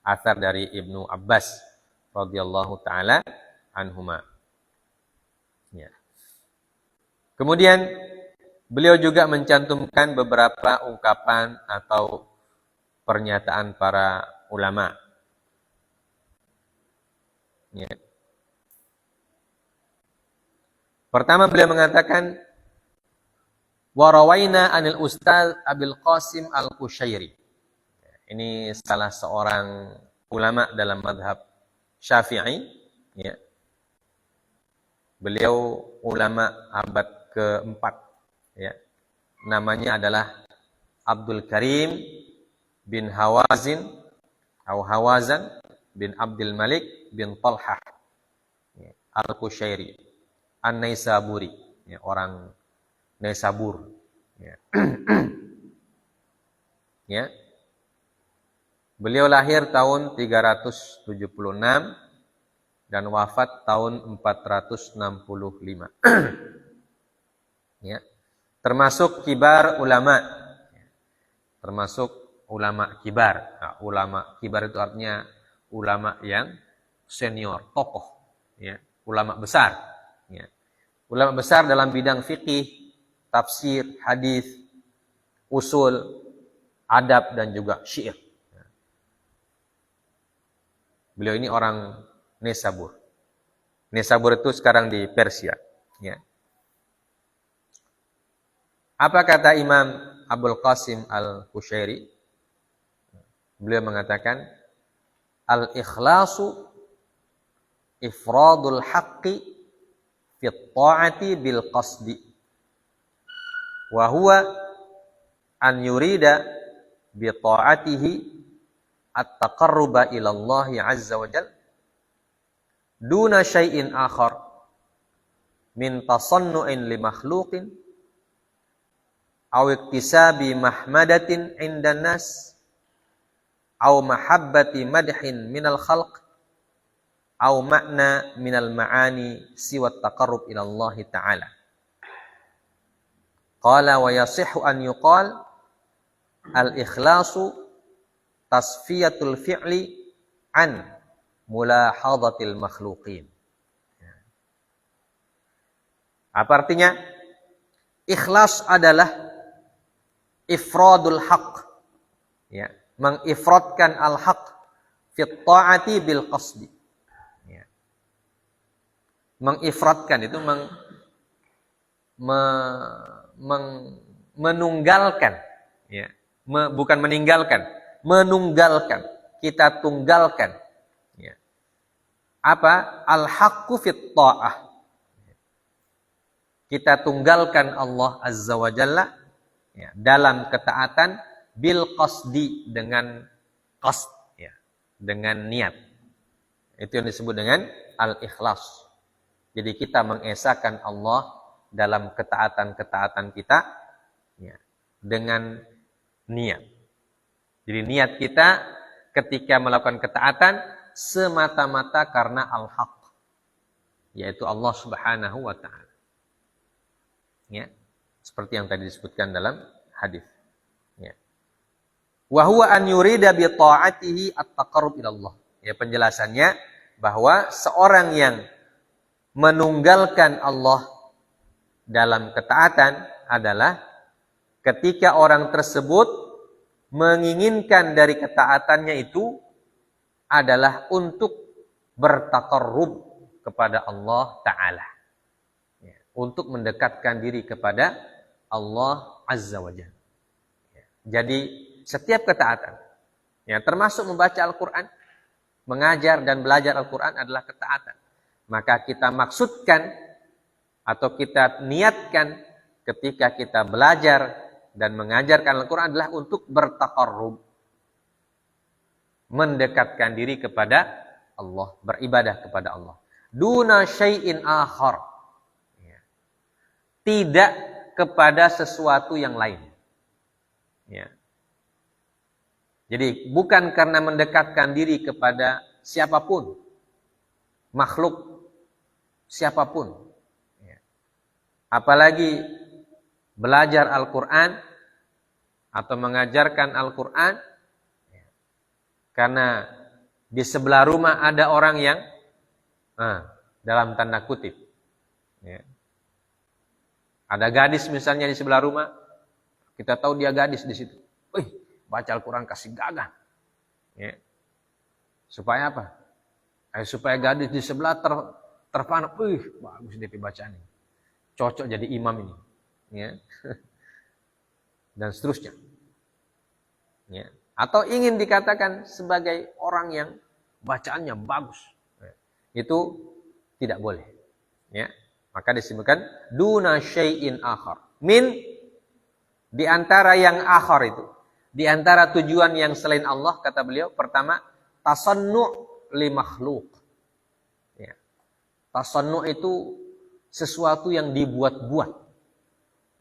athar dari Ibnu Abbas radhiyallahu taala anhuma. Ya. Kemudian beliau juga mencantumkan beberapa ungkapan atau pernyataan para ulama. Ya. Pertama beliau mengatakan warawaina anil Ustaz Abil Qasim Al-Qushairi. Ini salah seorang ulama dalam madhab Syafi'i, ya. Beliau ulama abad keempat, ya. Namanya adalah Abdul Karim bin Hawazin atau Hawazan bin Abdul Malik bin Talhah, ya. Al-Qushairi An-Naisaburi, ya, orang Naisabur, ya. Ya. Beliau lahir tahun 376 dan wafat tahun 465. Ya. Termasuk kibar ulama. Termasuk ulama kibar. Nah, ulama kibar itu artinya ulama yang senior, tokoh, ya. Ulama besar, ya. Ulama besar dalam bidang fikih, tafsir, hadis, usul, adab dan juga syair. Beliau ini orang Naisabur. Naisabur itu sekarang di Persia, ya. Apa kata Imam Abul Qasim Al-Qushairi? Beliau mengatakan al-ikhlasu ifradul haqqi fi ta'ati bil qasdi wa huwa an yurida bi ta'atihi at-taqarruba ila Allah azza wa jalla duna syai'in akhar min tasannu'in li makhluqin aw iktisabi mahmadatin 'indan nas aw mahabbati madhin minal khalq aw makna minal ma'ani siwa at-taqarrub ila Allah ta'ala. Qala wa yasihhu an yuqal al-ikhlasu tasfiyatul fi'li an mulahadhatil makhluqin. Apa artinya? Ikhlas adalah ifradul haqq, ya, mengifradkan al-haqq fi ta'ati bil qasdi, ya. Mengifradkan itu menunggalkan, ya. Bukan meninggalkan, menunggalkan, kita tunggalkan, ya. Apa? Al-haqqu fit ta'ah. Kita tunggalkan Allah azza wa jalla, ya, dalam ketaatan bil qasdi, dengan qasd, ya, dengan niat. Itu yang disebut dengan al-ikhlas. Jadi kita mengesahkan Allah dalam ketaatan-ketaatan kita, ya, dengan niat. Jadi niat kita ketika melakukan ketaatan semata-mata karena al-haq, yaitu Allah Subhanahu wa ta'ala. Ya, seperti yang tadi disebutkan dalam hadis. Ya. Wa huwa an yurida bi ta'atihi at-taqarrub ila Allah. Ya, penjelasannya bahwa seorang yang menunggalkan Allah dalam ketaatan adalah ketika orang tersebut menginginkan dari ketaatannya itu adalah untuk bertaqarrub kepada Allah Ta'ala, ya, untuk mendekatkan diri kepada Allah Azza wa Jalla. Ya, jadi setiap ketaatan, ya, termasuk membaca Al-Quran, mengajar dan belajar Al-Quran adalah ketaatan. Maka kita maksudkan atau kita niatkan ketika kita belajar dan mengajarkan Al-Quran adalah untuk bertaqarrub, mendekatkan diri kepada Allah, beribadah kepada Allah. Duna syai'in akhar, ya, tidak kepada sesuatu yang lain. Ya. Jadi bukan karena mendekatkan diri kepada siapapun, makhluk siapapun. Ya. Apalagi belajar Al-Quran atau mengajarkan Al-Quran, ya, karena di sebelah rumah ada orang yang dalam tanda kutip, ya, ada gadis misalnya di sebelah rumah, kita tahu dia gadis di situ. Baca Al-Quran kasih gagah, ya. Supaya apa? Supaya gadis di sebelah terpana. Bagus dia bacaan ini. cocok jadi imam ini, ya. Dan seterusnya. Ya. Atau ingin dikatakan sebagai orang yang bacaannya bagus, ya. Itu tidak boleh. Ya. Maka disebutkan duna syai'in akhar. Min di antara yang akhar itu. Di antara tujuan yang selain Allah, kata beliau, pertama, tasannu' li makhluk. Ya. Tasannu' itu sesuatu yang dibuat-buat.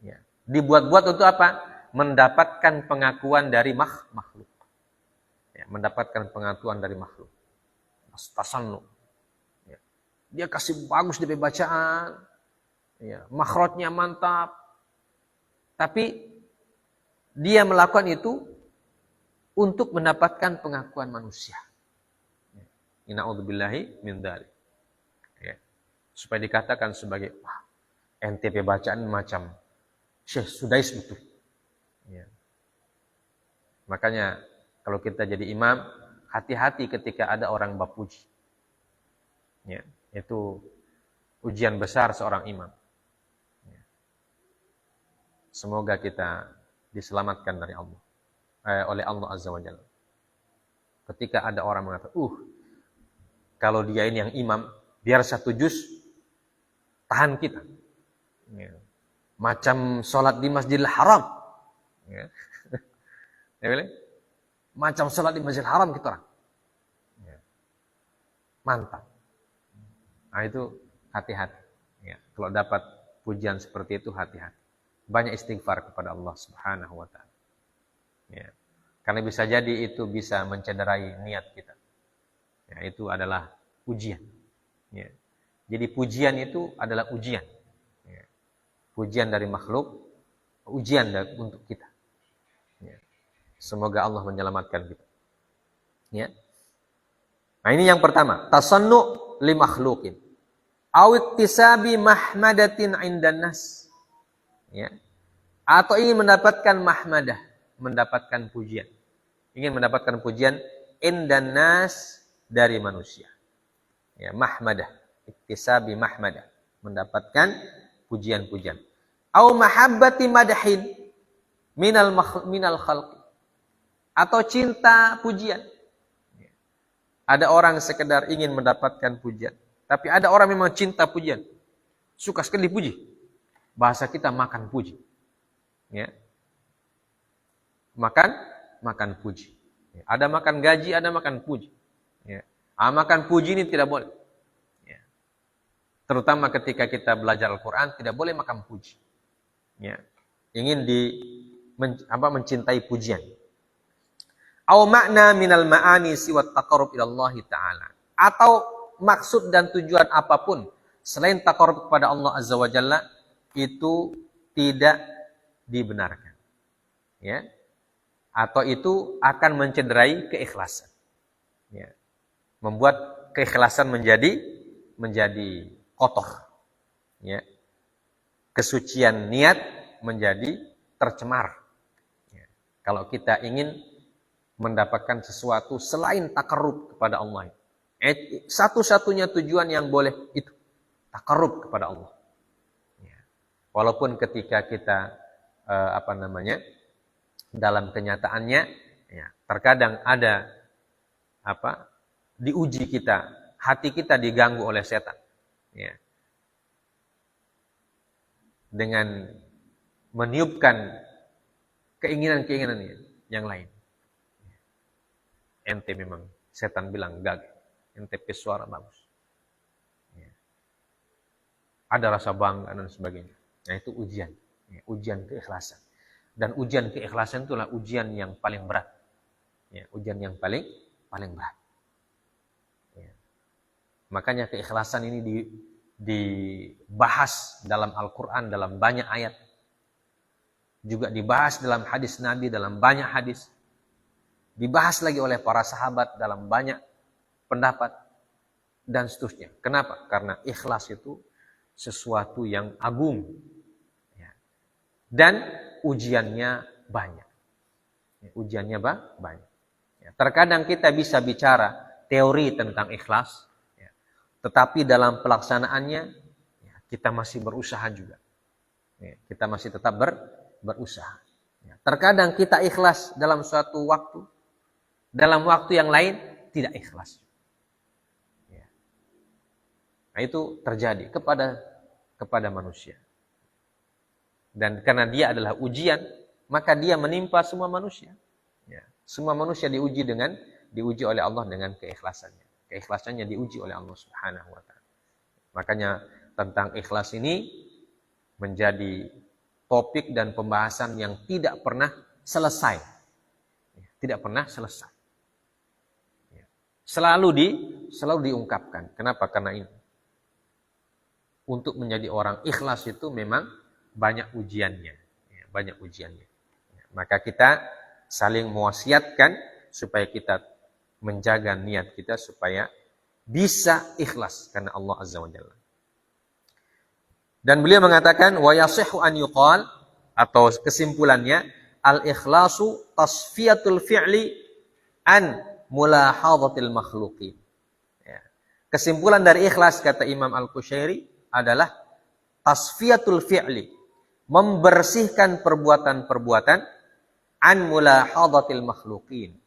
Ya. Dibuat-buat untuk apa? Mendapatkan pengakuan dari makhluk. Ya. Mendapatkan pengakuan dari makhluk. Tasannu'. Ya. Dia kasih bagus di bacaan. Ya. Makhrajnya mantap. Tapi dia melakukan itu untuk mendapatkan pengakuan manusia. Ina'udzubillahi min dzalik. Ya. Supaya dikatakan sebagai NTP bacaan macam Syekh Sudais betul. Ya. Makanya kalau kita jadi imam, hati-hati ketika ada orang bapuji. Ya. Itu ujian besar seorang imam. Ya. Semoga kita diselamatkan dari Allah, oleh Allah Azza wa Jalla. Ketika ada orang mengatakan, kalau dia ini yang imam, biar satu juz, tahan kita. Ya. Macam sholat di Masjidil Haram. Ya. Ya, macam sholat di Masjidil Haram kita orang. Ya. Mantap. Nah itu hati-hati. Ya. Kalau dapat pujian seperti itu, hati-hati. Banyak istighfar kepada Allah Subhanahu wa ta'ala. Ya. Karena bisa jadi itu bisa mencederai niat kita. Ya, itu adalah ujian. Ya. Jadi pujian itu adalah ujian. Ya. Pujian dari makhluk, ujian untuk kita. Ya. Semoga Allah menyelamatkan kita. Ya. Nah ini yang pertama, tasannu' li makhlukin. Awiktisabi mahmadatin indan nas. Ya. Atau ingin mendapatkan mahmadah, mendapatkan pujian. Ingin mendapatkan pujian indan nas dari manusia. Ya, mahmadah, iktisabi mahmadah, mendapatkan pujian-pujian. Au mahabbati madhin minal khalqi. Atau cinta pujian. Ya. Ada orang sekedar ingin mendapatkan pujian, tapi ada orang memang cinta pujian. Suka sekali dipuji. Bahasa kita makan puji. Ya. Makan puji. Ya. Ada makan gaji, ada makan puji. Ya. Makan puji ini tidak boleh. Ya. Terutama ketika kita belajar Al-Quran, tidak boleh makan puji. Ya. Ingin mencintai pujian. Au makna minal ma'ani siwat taqarrub ilallahi ta'ala. Atau maksud dan tujuan apapun selain taqarrub kepada Allah Azza wa Jalla itu tidak dibenarkan. Ya. Atau itu akan mencederai keikhlasan. Ya. Membuat keikhlasan menjadi kotor. Ya. Kesucian niat menjadi tercemar. Ya. Kalau kita ingin mendapatkan sesuatu selain takarrub kepada Allah. Satu-satunya tujuan yang boleh itu takarrub kepada Allah. Ya. Walaupun ketika kita dalam kenyataannya ya, terkadang ada diuji kita, hati kita diganggu oleh setan. Ya. Dengan meniupkan keinginan-keinginan yang lain. Ente memang setan bilang gagal. Ente pesuara bagus. Ya. Ada rasa bangga dan sebagainya. Nah itu ujian. Ya, ujian keikhlasan. Dan ujian keikhlasan itulah ujian yang paling berat. Ya, ujian yang paling berat. Ya. Makanya keikhlasan ini dibahas dalam Al-Quran dalam banyak ayat. Juga dibahas dalam hadis Nabi dalam banyak hadis. Dibahas lagi oleh para sahabat dalam banyak pendapat dan seterusnya. Kenapa? Karena ikhlas itu sesuatu yang agung. Ya. Dan ujiannya banyak. Ya, ujiannya banyak. Ya. Terkadang kita bisa bicara teori tentang ikhlas. Ya. Tetapi dalam pelaksanaannya ya, kita masih berusaha juga. Ya, kita masih tetap berusaha. Ya, terkadang kita ikhlas dalam suatu waktu, dalam waktu yang lain tidak ikhlas. Ya. Nah, itu terjadi kepada manusia. Dan karena dia adalah ujian, maka dia menimpa semua manusia. Ya. Semua manusia diuji oleh Allah dengan keikhlasannya. Keikhlasannya diuji oleh Allah Subhanahu wa taala. Makanya tentang ikhlas ini menjadi topik dan pembahasan yang tidak pernah selesai. Tidak pernah selesai. Selalu diungkapkan. Kenapa? Karena ini. Untuk menjadi orang ikhlas itu memang banyak ujiannya. Banyak ujiannya. Maka kita saling mewasiatkan supaya kita menjaga niat kita supaya bisa ikhlas karena Allah Azza wa Jalla. Dan beliau mengatakan wa yasihhu an yuqal, atau kesimpulannya al-ikhlasu tasfiyatul fi'li an mulahadhatil makhluqin. Ya. Kesimpulan dari ikhlas kata Imam Al-Qushairi adalah tasfiyatul fi'li, membersihkan perbuatan-perbuatan an mulahadhatil makhluqin,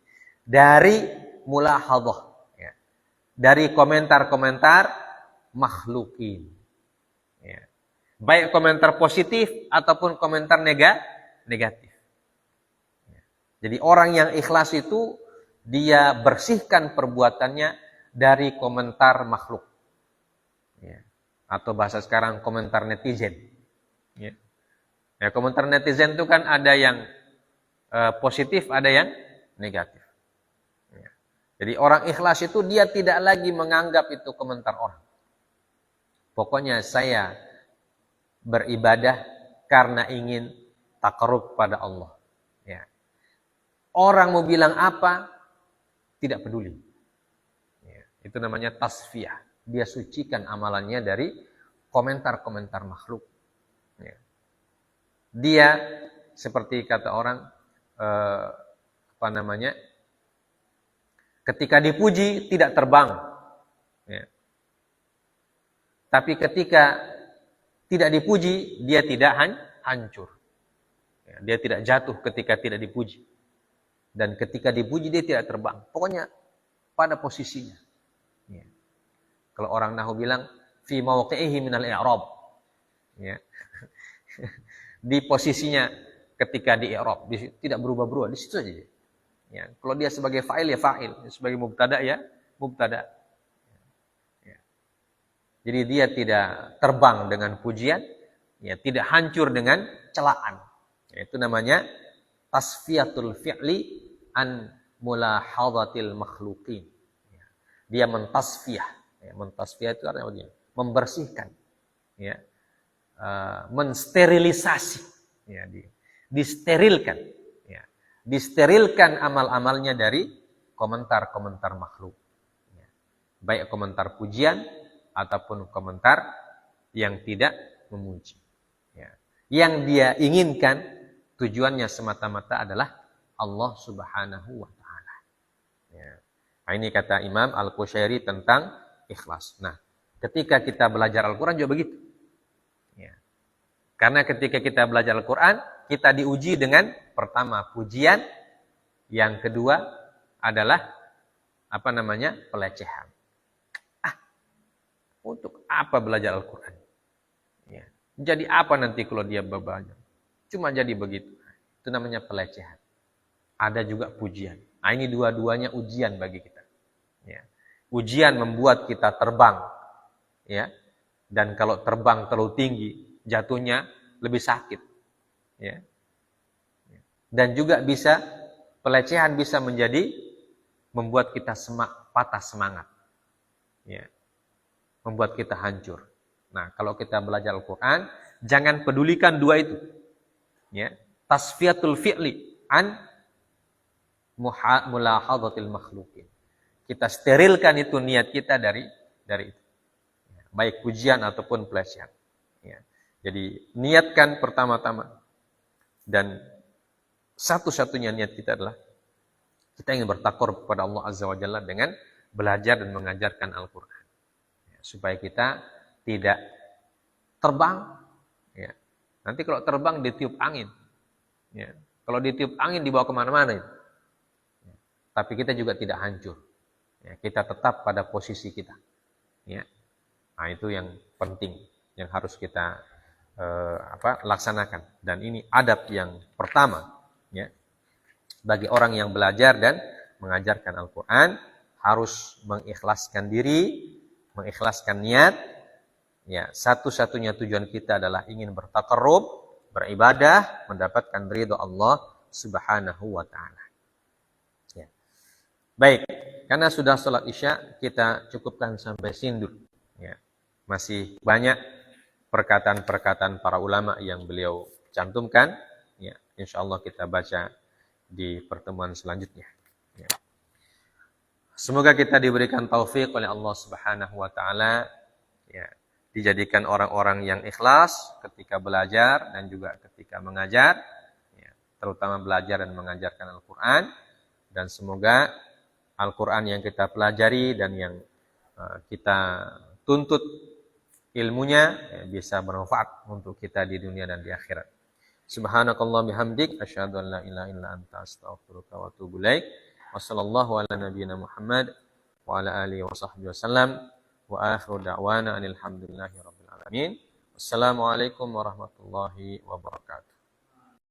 dari mulahadhah, ya. Dari komentar-komentar makhluqin. Ya. Baik komentar positif ataupun komentar negatif. Ya. Jadi orang yang ikhlas itu dia bersihkan perbuatannya dari komentar makhluk. Ya. Atau bahasa sekarang komentar netizen. Ya. Ya, komentar netizen itu kan ada yang positif, ada yang negatif. Ya. Jadi orang ikhlas itu dia tidak lagi menganggap itu komentar orang. Pokoknya saya beribadah karena ingin takarrub pada Allah. Ya. Orang mau bilang apa, tidak peduli. Ya. Itu namanya tasfiyah. Dia sucikan amalannya dari komentar-komentar makhluk. Ya. Dia seperti kata orang, ketika dipuji tidak terbang. Ya. Tapi ketika tidak dipuji, dia tidak hancur. Ya, dia tidak jatuh ketika tidak dipuji. Dan ketika dipuji, dia tidak terbang. Pokoknya pada posisinya. Ya. Kalau orang Nahu bilang, fi mawqi'ihi minal i'rab. Ya. Di posisinya ketika di i'rab, tidak berubah-berubah, di situ saja. Ya. Kalau dia sebagai fa'il, ya fa'il. Sebagai mubtada, ya mubtada. Jadi dia tidak terbang dengan pujian, ya, tidak hancur dengan celaan. Itu namanya tasfiyatul fi'li an mulahadhatil makhluqin. Ya. Dia mentasfiyah. Ya, mentasfiyah itu artinya membersihkan, ya, mensterilisasi, ya, disterilkan, ya, disterilkan amal-amalnya dari komentar-komentar makhluk. Ya. Baik komentar pujian ataupun komentar yang tidak memuji. Ya. Yang dia inginkan tujuannya semata-mata adalah Allah Subhanahu wa taala. Ya. Nah, ini kata Imam Al-Qushairi tentang ikhlas. Nah, ketika kita belajar Al-Qur'an juga begitu. Ya. Karena ketika kita belajar Al-Qur'an, kita diuji dengan pertama pujian, yang kedua adalah pelecehan. Untuk apa belajar Al-Quran? Ya. Jadi apa nanti kalau dia belajar? Cuma jadi begitu. Itu namanya pelecehan. Ada juga pujian. Nah, ini dua-duanya ujian bagi kita. Ya. Ujian membuat kita terbang. Ya. Dan kalau terbang terlalu tinggi, jatuhnya lebih sakit. Ya. Dan juga pelecehan bisa membuat kita patah semangat. Ya. Membuat kita hancur. Nah, kalau kita belajar Al-Quran, jangan pedulikan dua itu. Ya. Tasfiyatul fi'li an mulahadhatil makhluqin. Kita sterilkan itu niat kita dari itu. Ya. Baik pujian ataupun pelecehan. Ya. Jadi niatkan pertama-tama. Dan satu-satunya niat kita adalah kita ingin bertakor kepada Allah Azza wa Jalla dengan belajar dan mengajarkan Al-Quran. Supaya kita tidak terbang, ya, Nanti kalau terbang ditiup angin. Ya. Kalau ditiup angin dibawa kemana-mana itu. Ya. Tapi kita juga tidak hancur. Ya. Kita tetap pada posisi kita. Ya. Nah itu yang penting, yang harus kita laksanakan. Dan ini adab yang pertama. Ya. Bagi orang yang belajar dan mengajarkan Al-Quran, harus mengikhlaskan diri, mengikhlaskan niat. Ya, satu-satunya tujuan kita adalah ingin bertaqarrub, beribadah, mendapatkan ridha Allah Subhanahu wa taala. Ya. Baik, karena sudah sholat Isya, kita cukupkan sampai sini dulu. Ya. Masih banyak perkataan-perkataan para ulama yang beliau cantumkan. Ya, insyaallah kita baca di pertemuan selanjutnya. Ya. Semoga kita diberikan taufik oleh Allah Subhanahu wa taala, ya, dijadikan orang-orang yang ikhlas ketika belajar dan juga ketika mengajar, ya, terutama belajar dan mengajarkan Al-Qur'an, dan semoga Al-Qur'an yang kita pelajari dan yang kita tuntut ilmunya, ya, bisa bermanfaat untuk kita di dunia dan di akhirat. Subhanakallah bihamdik, asyhadu an la ilaha illa anta astaghfiruka wa atubu ilaik. Wassallallahu ala nabiyyina Muhammad wa ala alihi wa sahbihi wasallam. Wa akhiru da'wana alhamdulillahi rabbil alamin. Wassalamualaikum warahmatullahi wabarakatuh.